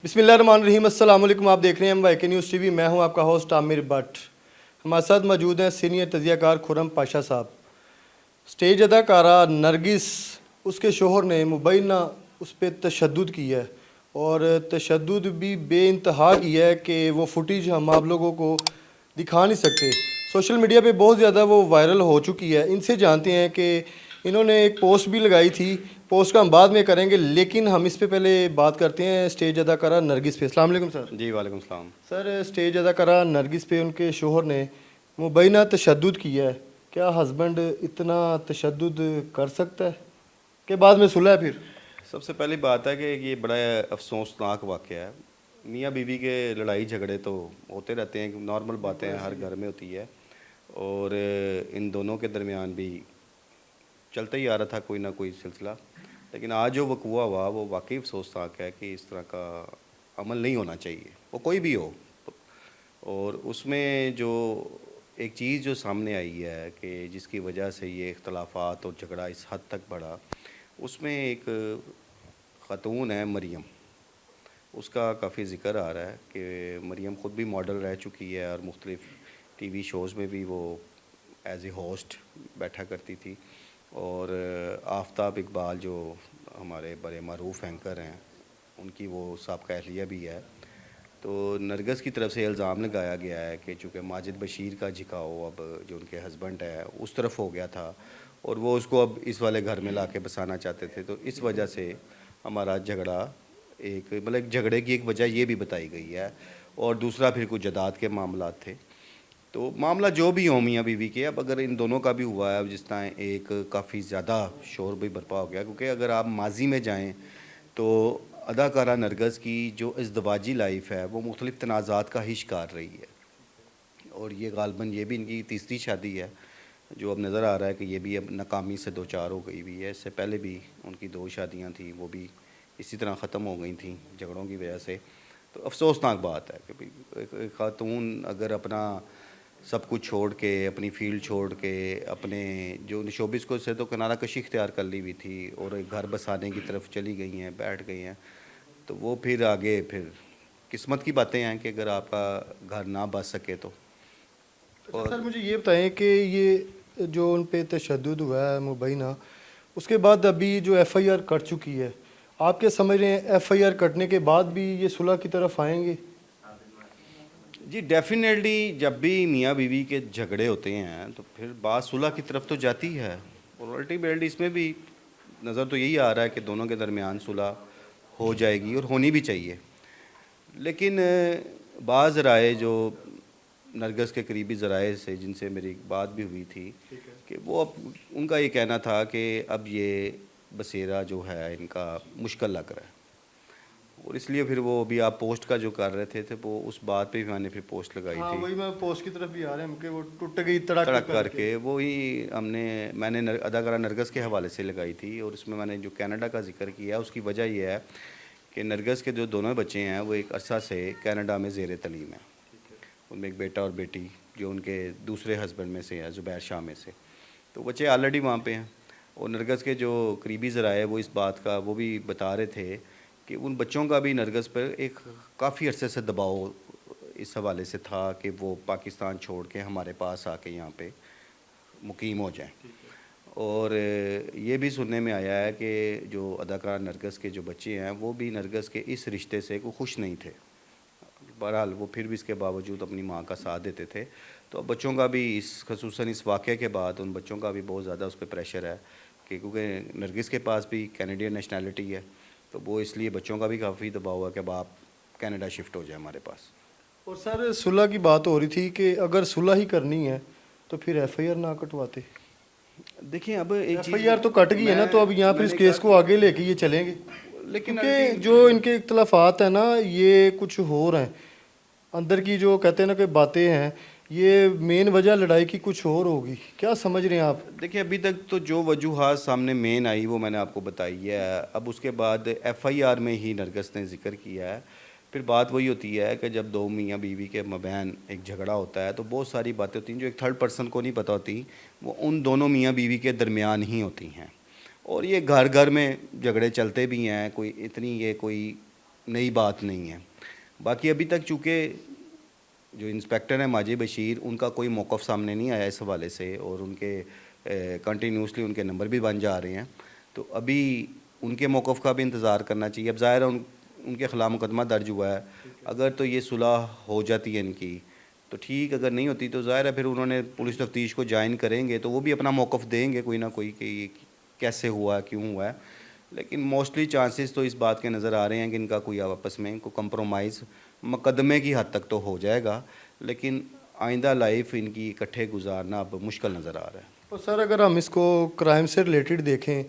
बिस्मिल्लाहिर्रहमानिर्रहीम अस्सलाम वालेकुम। आप देख रहे हैं वाईके न्यूज़ टीवी। मैं हूं आपका होस्ट आमिर भट्ट। हमारे साथ मौजूद हैं सीनियर तजियाकार खुरम पाशा साहब। स्टेज अदाकारा नरगिस, उसके शोहर ने मुबैना उस पर तशद्दुद किया है और तशद्दुद भी बेइंतहा किया है कि वो फुटेज हम आप लोगों को दिखा नहीं सकते। सोशल मीडिया पे बहुत ज़्यादा वो वायरल हो चुकी है। इनसे जानते हैं कि इन्होंने एक पोस्ट भी लगाई थी, पोस्ट का हम बाद में करेंगे, लेकिन हम इस पे पहले बात करते हैं स्टेज अदाकारा नरगिस पे। अस्सलाम वालेकुम सर। जी वालेकुम सलाम। सर, स्टेज अदाकारा नरगिस पे उनके शोहर ने मुबैना तशद्दुद किया है। क्या हस्बैंड इतना तशद्दुद कर सकता है कि बाद में सुलह है? फिर सबसे पहली बात है कि ये बड़ा अफसोसनाक वाक़या है। मियाँ बीवी के लड़ाई झगड़े तो होते रहते हैं, नॉर्मल बातें हर घर में होती है और इन दोनों के दरमियान भी चलता ही आ रहा था कोई ना कोई सिलसिला। लेकिन आज जो वक़ूआ हुआ वो वाकई अफसोसनाक है कि इस तरह का अमल नहीं होना चाहिए, वो कोई भी हो। और उसमें जो एक चीज़ जो सामने आई है कि जिसकी वजह से ये इख्तलाफात और झगड़ा इस हद तक बढ़ा, उसमें एक ख़ातून है मरियम, उसका काफ़ी ज़िक्र आ रहा है कि मरियम ख़ुद भी मॉडल रह चुकी है और मुख्तलिफ़ टीवी शोज़ में भी वो एज ए होस्ट बैठा करती थी। और आफ़ताब इकबाल जो हमारे बड़े मरूफ एंकर हैं, उनकी वो साबका अहलिया भी है। तो नरगिस की तरफ से इल्ज़ाम लगाया गया है कि चूँकि माजिद बशीर का झुकाव अब जो उनके हस्बैंड है उस तरफ हो गया था और वो उसको अब इस वाले घर में लाके बसाना चाहते थे, तो इस वजह से हमारा झगड़ा एक मतलब झगड़े की एक वजह ये भी बताई गई है। और दूसरा फिर कुछ जदाद के मामला थे। तो मामला जो भी हो मियाँ बीवी के, अब अगर इन दोनों का भी हुआ है, जिस तरह एक काफ़ी ज़्यादा शोर भी बर्पा हो गया, क्योंकि अगर आप माजी में जाएँ तो अदाकारा नरगिस की जो इज़्दवाजी लाइफ है वो मुख्तलिफ़ तनाज़ात का ही शिकार रही है और ये ग़ालिबन ये भी इनकी तीसरी शादी है जो अब नज़र आ रहा है कि ये भी अब नाकामी से दो चार हो गई हुई है। इससे पहले भी उनकी दो शादियां थी, वो भी इसी तरह ख़त्म हो गई थी झगड़ों की वजह से। तो अफसोसनाक बात है कि भाई एक ख़ातून अगर अपना सब कुछ छोड़ के, अपनी फ़ील्ड छोड़ के, अपने जो शोबिस को से तो किनारा कशी इख्तियार कर ली हुई थी और एक घर बसाने की तरफ चली गई हैं, बैठ गई हैं, तो वो फिर आगे फिर किस्मत की बातें हैं कि अगर आपका घर ना बस सके तो। अच्छा और सर, मुझे ये बताएं कि ये जो उन पे तशद्दुद हुआ है मुबैना, उसके बाद अभी जो एफआईआर कट चुकी है, आप क्या समझ रहे हैं एफआईआर कटने के बाद भी ये सुलह की तरफ आएंगे? जी डेफिनेटली जब भी मियाँ बीवी के झगड़े होते हैं तो फिर बात सुलह की तरफ तो जाती है और अल्टीमेटली इसमें भी नज़र तो यही आ रहा है कि दोनों के दरमियान सुलह हो जाएगी और होनी भी चाहिए। लेकिन बाज़ ज़राए जो नरगिस के करीबी ज़राए से जिनसे मेरी बात भी हुई थी कि वो अब उनका ये कहना था कि अब ये बसेरा जो है इनका मुश्किल लग रहा है और इसलिए फिर वो अभी आप पोस्ट का जो कर रहे थे वो उस बात पे भी मैंने फिर पोस्ट लगाई हाँ, थी वही मैं पोस्ट की तरफ भी आ रहे हैं कि वो टूट गई तड़क तड़क करके। करके। वो ही मैंने अदाकारा नरगिस के हवाले से लगाई थी और उसमें मैंने जो कनाडा का जिक्र किया है उसकी वजह यह है कि नरगिस के जो दोनों बच्चे हैं वो एक अरसा से कनाडा में ज़ेर तलीम है। उनमें एक बेटा और बेटी जो उनके दूसरे हस्बैंड में से है, ज़ुबैर शाह में से, तो बच्चे ऑलरेडी वहाँ पे हैं। और नरगिस के जो करीबी ज़राए वो इस बात का वो भी बता रहे थे कि उन बच्चों का भी नरगिस पर एक काफ़ी अरसे से दबाव इस हवाले से था कि वो पाकिस्तान छोड़ के हमारे पास आके यहाँ पे मुकीम हो जाएं। और ये भी सुनने में आया है कि जो अदाकारा नरगिस के जो बच्चे हैं वो भी नरगिस के इस रिश्ते से को खुश नहीं थे। बहरहाल वो फिर भी इसके बावजूद अपनी माँ का साथ देते थे। तो अब बच्चों का भी इस खसूसन इस वाक़े के बाद उन बच्चों का भी बहुत ज़्यादा उस पर प्रेशर है कि क्योंकि नरगिस के पास भी कैनेडियन नेशनैलिटी है, तो वो इसलिए बच्चों का भी काफ़ी दबाव है कि अब आप कनाडा शिफ्ट हो जाए हमारे पास। और सर, सुलह की बात हो रही थी कि अगर सुलह ही करनी है तो फिर एफआईआर ना कटवाते। देखिए अब एक चीज़ एफआईआर तो कट गई है ना, तो अब यहाँ फिर इस मैंने कहा केस को आगे कि लेके ये चलेंगे, लेकिन क्योंकि जो इनके इख्तलाफात है ना, ये कुछ हो रहे हैं अंदर की, जो कहते हैं ना कि बातें हैं, ये मेन वजह लड़ाई की कुछ और होगी। क्या समझ रहे हैं आप? देखिए अभी तक तो जो वजूहात सामने मेन आई वो मैंने आपको बताई है। अब उसके बाद एफआईआर में ही नरगिस ने जिक्र किया है। फिर बात वही होती है कि जब दो मियाँ बीवी के मबैन एक झगड़ा होता है तो बहुत सारी बातें होती हैं जो एक थर्ड पर्सन को नहीं पता होती, वो उन दोनों मियाँ बीवी के दरमियान ही होती हैं। और ये घर घर में झगड़े चलते भी हैं, कोई इतनी ये कोई नई बात नहीं है। बाकी अभी तक चूँकि जो इंस्पेक्टर हैं माजी बशीर, उनका कोई मौक़िफ़ सामने नहीं आया इस हवाले से, और उनके कंटिन्यूसली उनके नंबर भी बन जा रहे हैं, तो अभी उनके मौक़िफ़ का भी इंतज़ार करना चाहिए। अब ज़ाहिर है उनके ख़िलाफ़ मुकदमा दर्ज हुआ है, अगर तो ये सुलह हो जाती है इनकी तो ठीक, अगर नहीं होती तो ज़ाहिर है फिर उन्होंने पुलिस तफ्तीश को ज्वाइन करेंगे तो वो भी अपना मौक़िफ़ देंगे कोई ना कोई कि ये कैसे हुआ है, क्यों हुआ है। लेकिन मोस्टली चांसेस तो इस बात के नज़र आ रहे हैं कि इनका कोई आपस में कोई कंप्रोमाइज़ मुकदमे की हद तक तो हो जाएगा, लेकिन आइंदा लाइफ इनकी इकट्ठे गुजारना अब मुश्किल नज़र आ रहा है। तो सर अगर हम इसको क्राइम से रिलेटेड देखें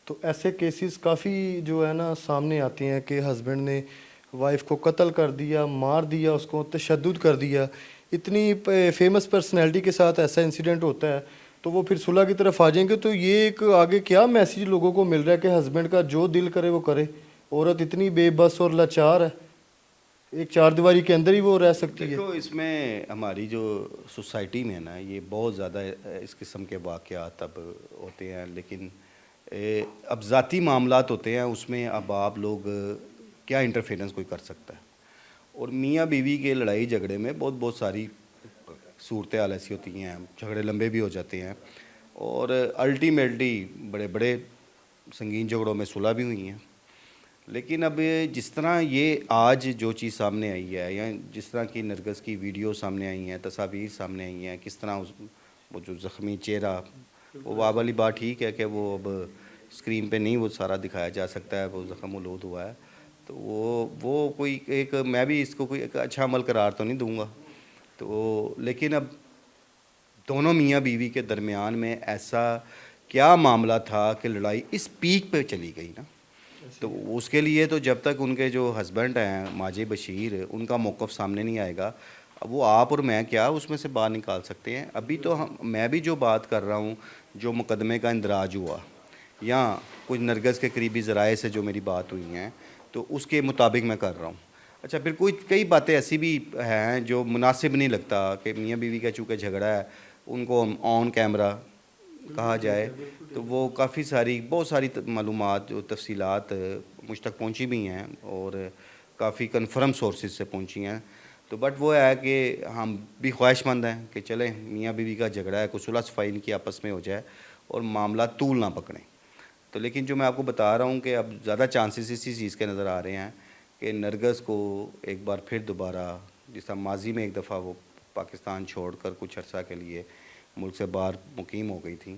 तो ऐसे केसेस काफ़ी जो है ना सामने आते हैं कि हस्बैंड ने वाइफ को कत्ल कर दिया, मार दिया, उसको तशद्दुद कर दिया। इतनी फेमस पर्सनैलिटी के साथ ऐसा इंसिडेंट होता है तो वो फिर सुलह की तरफ आ जाएंगे। तो ये एक आगे क्या मैसेज लोगों को मिल रहा है कि हस्बैंड का जो दिल करे वो करे। औरत इतनी बेबस और लाचार है, एक चार दीवारी के अंदर ही वो रह सकती है। देखो, इसमें हमारी जो सोसाइटी में है ना, ये बहुत ज़्यादा इस किस्म के वाक़यात अब होते हैं, लेकिन अब ज़ाती मामलात होते हैं, उसमें अब आप लोग क्या इंटरफेरेंस कोई कर सकता है। और मियाँ बीवी के लड़ाई झगड़े में बहुत बहुत सारी सूरत हाल ऐसी होती हैं, झगड़े लंबे भी हो जाते हैं, और अल्टीमेटली बड़े बड़े संगीन झगड़ों में सुलह भी हुई हैं। लेकिन अब जिस तरह ये आज जो चीज़ सामने आई है, या जिस तरह की नरगिस की वीडियो सामने आई हैं, तस्वीर सामने आई हैं, किस तरह वो जो ज़ख्मी चेहरा, वो वाली बात ठीक है कि वो अब स्क्रीन पे नहीं वो सारा दिखाया जा सकता है, वो ज़ख्म उलूद हुआ है, तो वो कोई एक, मैं भी इसको कोई एक अच्छा अमल करार तो नहीं दूंगा। तो लेकिन अब दोनों मियाँ बीवी के दरमियान में ऐसा क्या मामला था कि लड़ाई इस पीक पे चली गई ना, तो उसके लिए तो जब तक उनके जो हस्बैंड हैं माजी बशीर, उनका मौक़िफ़ सामने नहीं आएगा, अब वो आप और मैं क्या उसमें से बाहर निकाल सकते हैं। अभी तो मैं भी जो बात कर रहा हूँ, जो मुकदमे का इंदराज हुआ या कुछ नरगिस के करीबी ज़राए से जो मेरी बात हुई हैं, तो उसके मुताबिक मैं कर रहा हूँ। अच्छा, फिर कई बातें ऐसी भी हैं जो मुनासिब नहीं लगता कि मियाँ बीवी का चूँकि झगड़ा है, उनको ऑन कैमरा कहा जाए, तो वो बहुत सारी मालूमात जो तफसीलात मुझ तक पहुँची भी हैं और काफ़ी कन्फर्म सोर्सेज से पहुँची हैं। तो बट वो है कि हम भी ख्वाहिशमंद हैं कि चलें मियाँ बीवी का झगड़ा है, कुछ सुलह सफाई इनकी आपस में हो जाए और मामला तूल ना पकड़ें। तो लेकिन जो मैं आपको बता रहा हूँ कि अब ज़्यादा चांसेस इसी चीज़ के नज़र आ रहे हैं कि नरगिस को एक बार फिर दोबारा, जिस तरह माजी में एक दफ़ा वो पाकिस्तान छोड़कर कुछ अर्सा के लिए मुल्क से बाहर मुकीम हो गई थी,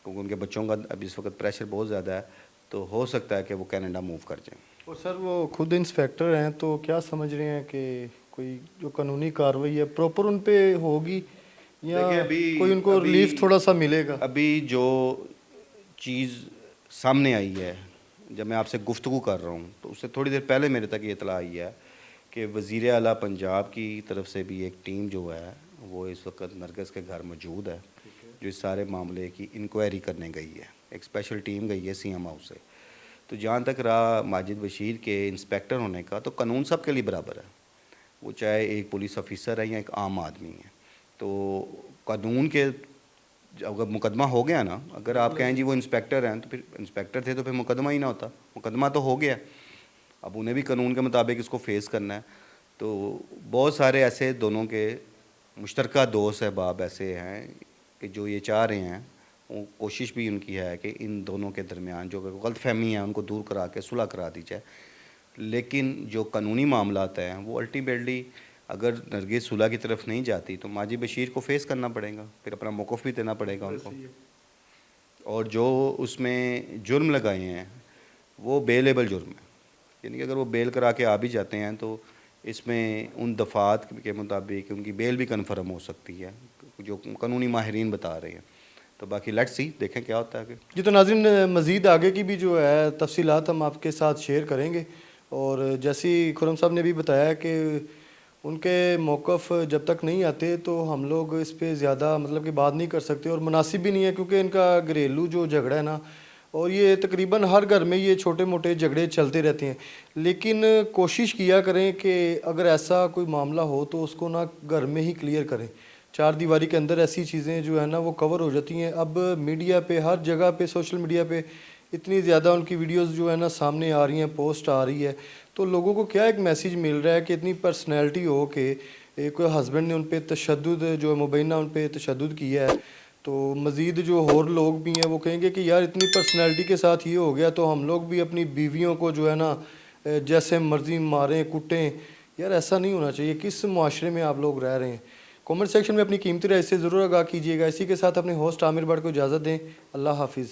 क्योंकि उनके बच्चों का अब इस वक्त प्रेशर बहुत ज़्यादा है, तो हो सकता है कि वो कनाडा मूव कर जाएँ। और सर वो खुद इंस्पेक्टर हैं, तो क्या समझ रहे हैं कि कोई जो कानूनी कार्रवाई है प्रॉपर उन पे होगी या कोई उनको रिलीफ थोड़ा सा मिलेगा? अभी जो चीज़ सामने आई है, जब मैं आपसे गुफ्तगू कर रहा हूँ तो उससे थोड़ी देर पहले मेरे तक ये इतला आई है कि वज़ीर आला पंजाब की तरफ से भी एक टीम जो है वो इस वक्त नरगिस के घर मौजूद है, जो इस सारे मामले की इंक्वायरी करने गई है। एक स्पेशल टीम गई है सीएम हाउस से। तो जहाँ तक रहा माजिद बशीर के इंस्पेक्टर होने का, तो कानून सब के लिए बराबर है, वो चाहे एक पुलिस ऑफिसर है या एक आम आदमी है। तो कानून के अगर मुकदमा हो गया ना, अगर आप कहें जी वो इंस्पेक्टर हैं, तो फिर इंस्पेक्टर थे तो फिर मुकदमा ही ना होता, मुकदमा तो हो गया। अब उन्हें भी कानून के मुताबिक इसको फेस करना है। तो बहुत सारे ऐसे दोनों के मुश्तरका दोस्त अहबाब ऐसे हैं कि जो ये चाह रहे हैं, वो कोशिश भी उनकी है कि इन दोनों के दरमियान जो गलतफहमी है उनको दूर करा के सुलह करा दी जाए। लेकिन जो कानूनी मामलात हैं वो अल्टीमेटली अगर नरगिस सुलह की तरफ नहीं जाती तो माजी बशीर को फेस करना पड़ेगा, फिर अपना मौक़िफ़ भी देना पड़ेगा उनको। और जो उसमें जुर्म लगाए हैं वो बेलेबल जुर्म है, यानी कि अगर वो बेल करा के आ भी जाते हैं तो इसमें उन दफ़ात के मुताबिक उनकी बेल भी कन्फर्म हो सकती है, जो कानूनी माहिरीन बता रहे हैं। तो बाकी लेट्स सी, देखें क्या होता है आगे। जी, तो नाज़रीन मज़ीद आगे की भी जो है तफसीलात हम आपके साथ शेयर करेंगे। और जैसी खुरम साहब ने भी बताया कि उनके मौक़िफ़ जब तक नहीं आते तो हम लोग इस पे ज़्यादा मतलब कि बात नहीं कर सकते, और मुनासिब भी नहीं है क्योंकि इनका घरेलू जो झगड़ा है ना, और ये तकरीबन हर घर में ये छोटे मोटे झगड़े चलते रहते हैं। लेकिन कोशिश किया करें कि अगर ऐसा कोई मामला हो तो उसको ना घर में ही क्लियर करें। चार दीवारी के अंदर ऐसी चीज़ें जो है ना वो कवर हो जाती हैं। अब मीडिया पे, हर जगह पे, सोशल मीडिया पे इतनी ज़्यादा उनकी वीडियोस जो है ना सामने आ रही हैं, पोस्ट आ रही है, तो लोगों को क्या एक मैसेज मिल रहा है कि इतनी पर्सनैलिटी हो कि कोई हस्बैंड ने उन पर तशद्दुद जो है मुबैना उन पर तशद्दुद किया है, तो मज़ीद जो और लोग भी हैं वो कहेंगे कि यार इतनी पर्सनैलिटी के साथ ये हो गया तो हम लोग भी अपनी बीवियों को जो है ना जैसे मर्ज़ी मारें कुटें। यार ऐसा नहीं होना चाहिए। किस मुआशरे में आप लोग रह रहे हैं? कमेंट सेक्शन में अपनी कीमती राय से ज़रूर आगाह कीजिएगा। इसी के साथ अपने होस्ट आमिर भट्ट को इजाज़त दें। अल्लाह हाफिज़।